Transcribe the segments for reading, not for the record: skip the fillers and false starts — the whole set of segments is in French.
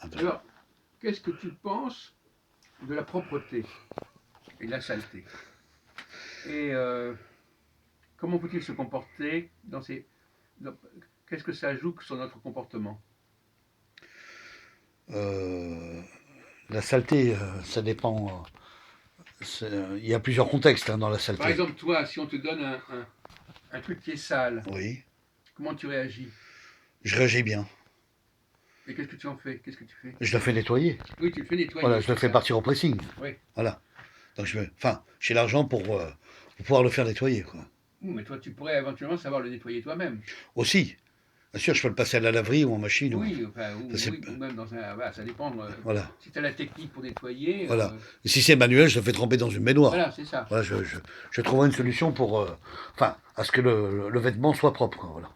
un peu. Alors, qu'est-ce que tu penses de la propreté et de la saleté? Et comment faut-il se comporter dans ces... dans- Qu'est-ce que ça joue sur notre comportement? Euh, la saleté, ça dépend. Il y a plusieurs contextes hein, dans la Par saleté. exemple, toi, si on te donne un truc qui est sale, Oui, comment tu réagis? je réagis bien. Et qu'est-ce que tu en fais? Qu'est-ce que tu fais? Je le fais nettoyer. Oui, tu le fais Voilà, nettoyer, je le c'est fais ça. partir au pressing. Oui. Voilà. Donc enfin, j'ai l'argent pour pouvoir le faire nettoyer, quoi. Mais toi, tu pourrais éventuellement savoir le nettoyer toi-même. Aussi, bien sûr, je peux le passer à la laverie ou en machine. Oui, enfin, Ça, c'est- oui, ou même dans un. Voilà, ça dépend. voilà, Si tu as la technique pour nettoyer, voilà. Et si c'est manuel, je le fais tremper dans une baignoire. voilà, c'est ça. Voilà, je trouverai une solution pour, enfin, à ce que le vêtement soit propre, quoi, voilà.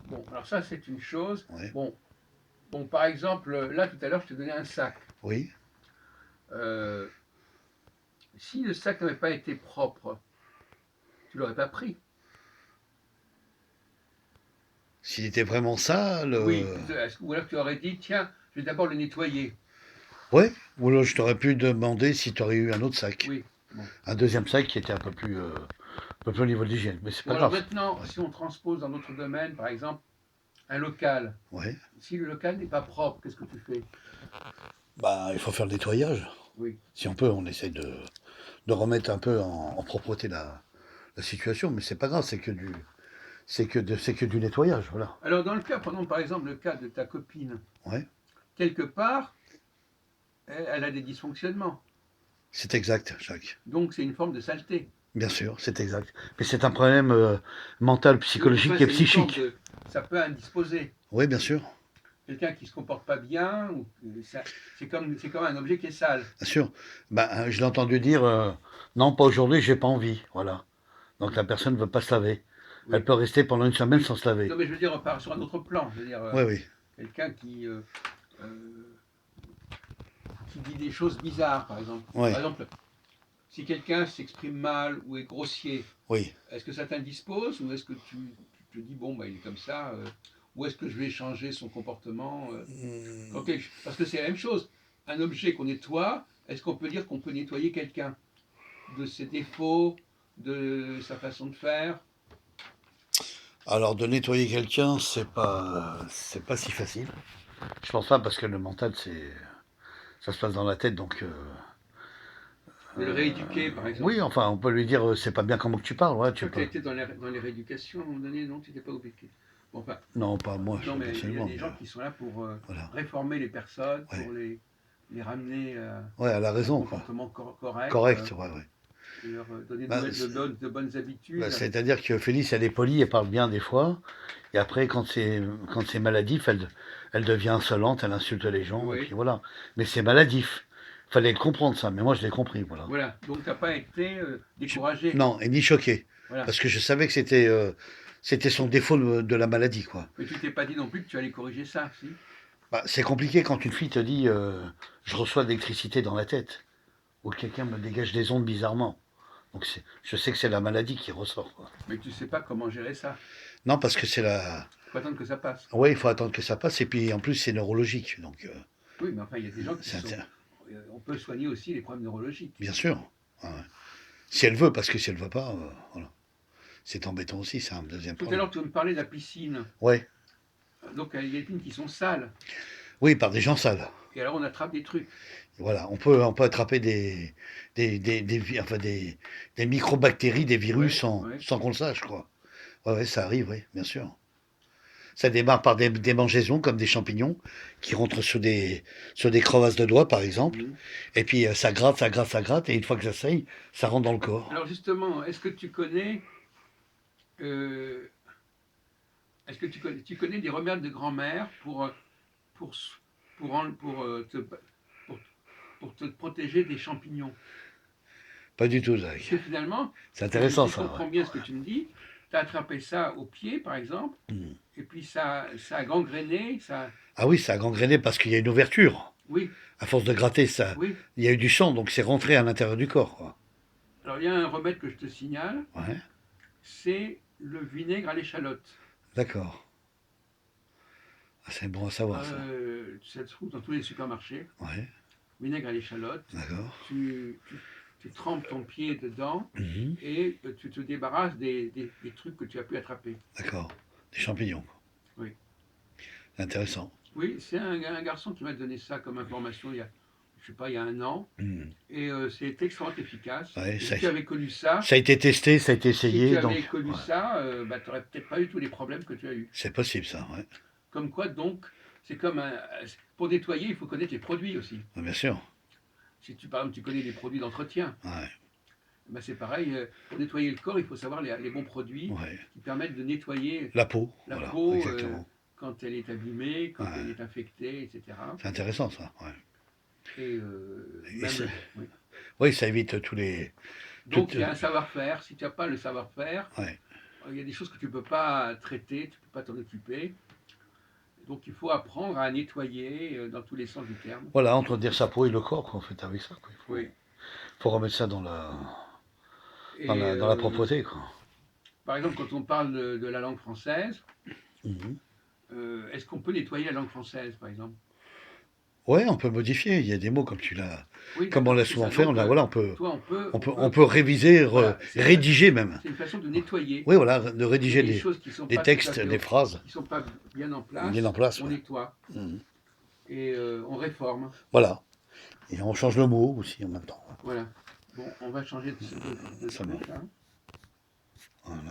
Bon, alors ça, c'est une chose. Ouais. Bon, par exemple, là, tout à l'heure, je te donnais un sac. Oui. Euh, Si le sac n'avait pas été propre, tu l'aurais pas pris. S'il était vraiment sale, Oui, ou alors tu aurais dit, tiens, je vais d'abord le nettoyer. ouais. Ou alors je t'aurais pu demander si tu aurais eu un autre sac. Oui, bon. Un deuxième sac qui était un peu plus au niveau de l'hygiène. Mais c'est Bon, pas alors grave. maintenant, Ouais. si on transpose dans notre domaine, par exemple, un local. Ouais. Si le local n'est pas propre, qu'est-ce que tu fais? Bah, il faut faire le nettoyage. Oui. Si on peut, on essaie de remettre un peu en propreté la situation, mais c'est pas grave, c'est que du nettoyage, voilà. Alors, dans le cas, prenons par exemple le cas de ta copine. Ouais, Quelque part, elle a des dysfonctionnements. c'est exact, Jacques. Donc, c'est une forme de saleté. Bien sûr, c'est exact. Mais c'est un problème mental, Oui, psychologique enfin, et c'est une forme psychique. de. Ça peut indisposer. Oui, bien sûr, Quelqu'un qui se comporte pas bien, c'est comme un objet qui est sale. bien sûr. Bah, je l'ai entendu dire, non, pas aujourd'hui, j'ai pas envie, voilà. Donc la personne ne veut pas se laver. Elle Oui, peut rester pendant une semaine oui. sans se laver. Non, mais je veux dire, sur un autre plan. Je veux dire, Oui, oui, quelqu'un euh, qui dit des choses bizarres, par exemple. oui, Par exemple, si quelqu'un s'exprime mal ou est grossier, oui. est-ce que ça t'indispose ou est-ce que tu te dis, bon, bah, il est comme ça, ou est-ce que je vais changer son comportement Parce que c'est la même chose. Un objet qu'on nettoie, est-ce qu'on peut dire qu'on peut nettoyer quelqu'un de ses défauts, de sa façon de faire? Alors de nettoyer quelqu'un, c'est pas si facile. Je pense pas parce que le mental, ça se passe dans la tête, donc De le rééduquer, par exemple. oui, enfin, on peut lui dire, c'est pas bien comment que tu parles, ouais, Je tu crois que tu as peux. été dans les rééducations à un moment donné, non? Tu n'étais pas obligé. Bon, enfin, Non, pas moi, non, mais il y a personnellement, des mais gens qui sont là pour voilà, réformer les personnes, ouais, pour les ramener ouais, elle a à un raison, quoi. comportement correct, Correct, ouais, ouais. leur donner Bah, de bonnes bah, habitudes. c'est-à-dire que Félix, elle est polie, elle parle bien des fois, et après, quand c'est maladif, elle devient insolente, elle insulte les gens, et puis Oui, voilà. Mais c'est maladif. Fallait le comprendre ça, mais moi je l'ai compris, voilà. voilà. Donc, tu n'as pas été Je- découragé. non, et ni choqué, Voilà. parce que je savais que c'était son défaut de la maladie, quoi. Mais tu t'es pas dit non plus que tu allais corriger ça, si? Bah, c'est compliqué quand une fille te dit je reçois de l'électricité dans la tête, ou que quelqu'un me dégage des ondes bizarrement. Donc je sais que c'est la maladie qui ressort, quoi. Mais tu sais pas comment gérer ça. Non, parce que c'est la. Il faut attendre que ça passe. Oui, il faut attendre que ça passe, et puis en plus c'est neurologique, donc Oui, mais enfin, il y a des gens qui c'est sont. On peut soigner aussi les problèmes neurologiques. bien sûr. Ouais. Si elle veut, parce que si elle veut pas, voilà. C'est embêtant aussi, c'est un deuxième Tout à problème. l'heure, tu me parlais de la piscine. Ouais. Donc, il y a des piscines qui sont sales. Oui, par des gens sales. Et alors, on attrape des trucs. Voilà, on peut attraper enfin des microbactéries, des virus Oui, oui. sans qu'on le sache, quoi. Ouais, ouais, ça arrive, oui, bien sûr. Ça démarre par des démangeaisons, comme des champignons, qui rentrent sur des crevasses de doigts, par exemple. Mhm. Et puis ça gratte, ça gratte, ça gratte, et une fois que ça saigne, ça rentre dans le corps. Alors, justement, est-ce que tu connais. euh, Est-ce que tu connais des remèdes de grand-mère pour, pour, pour te protéger des champignons? Pas du tout, Parce Zach. que finalement, C'est si intéressant, je ça, comprends bien ce que tu me dis, tu as attrapé ça au pied, par exemple, ouais. Hmm. et puis ça a gangréné, ça. Ah oui, ça a gangréné parce qu'il y a une ouverture. Oui, À force de gratter, ça, oui. il y a eu du sang, donc c'est rentré à l'intérieur du corps, quoi. Alors, il y a un remède que je te signale, Ouais, c'est le vinaigre à l'échalote. d'accord. Ah, c'est bon à savoir ça. Ça se trouve dans tous les supermarchés. Ouais, Vinaigre à l'échalote. d'accord. Tu trempes ton pied dedans Mhm, et tu te débarrasses des trucs que tu as pu attraper. d'accord. Des champignons, quoi. Oui. Intéressant. Oui, c'est un garçon qui m'a donné ça comme information je sais pas, il y a 1 an. Mhm. Et c'est extrêmement efficace. Ouais, Et si tu avais connu ça, ça a été testé, ça a été si tu essayé, donc avais connu ouais. ça, bah, tu n'aurais peut-être pas eu tous les problèmes que tu as eu. C'est possible ça, ouais. Comme quoi, donc, c'est comme pour nettoyer, il faut connaître les produits aussi. Ouais, bien sûr. Si tu, par exemple, tu connais les produits d'entretien, Ouais, bah, c'est pareil. Pour nettoyer le corps, il faut savoir les bons produits ouais. qui permettent de nettoyer La peau, la voilà, peau exactement. quand elle est abîmée, quand elle Ouais. est infectée, etc. C'est intéressant ça, ouais. Et Et même, oui. oui, ça évite tous les. Donc, Toutes, il y a un savoir-faire. Si tu n'as pas le savoir-faire, ouais. il y a des choses que tu ne peux pas traiter, tu ne peux pas t'en occuper. Donc il faut apprendre à nettoyer dans tous les sens du terme. Voilà, entretenir sa peau et le corps, quoi, en fait, avec ça, quoi. Oui. Faut remettre ça Et dans la propreté, quoi. par exemple, quand on parle de la langue française, Mhm. est-ce qu'on peut nettoyer la langue française, par exemple? Ouais, on peut modifier. Il y a des mots comme tu l'as, Oui, comme on d'accord, l'a c'est souvent ça. fait. Donc, Voilà, toi, on peut réviser, voilà, rédiger même. c'est une façon de nettoyer. Oui, voilà, de Il y a rédiger des choses qui sont des pas tout à textes, fait, des phrases qui sont pas bien en bien place, en place. on Ouais. nettoie Mhm. et on réforme. Voilà. Et on change le mot aussi en même temps. Voilà. Bon, on va changer de Ça truc marche. là. Voilà.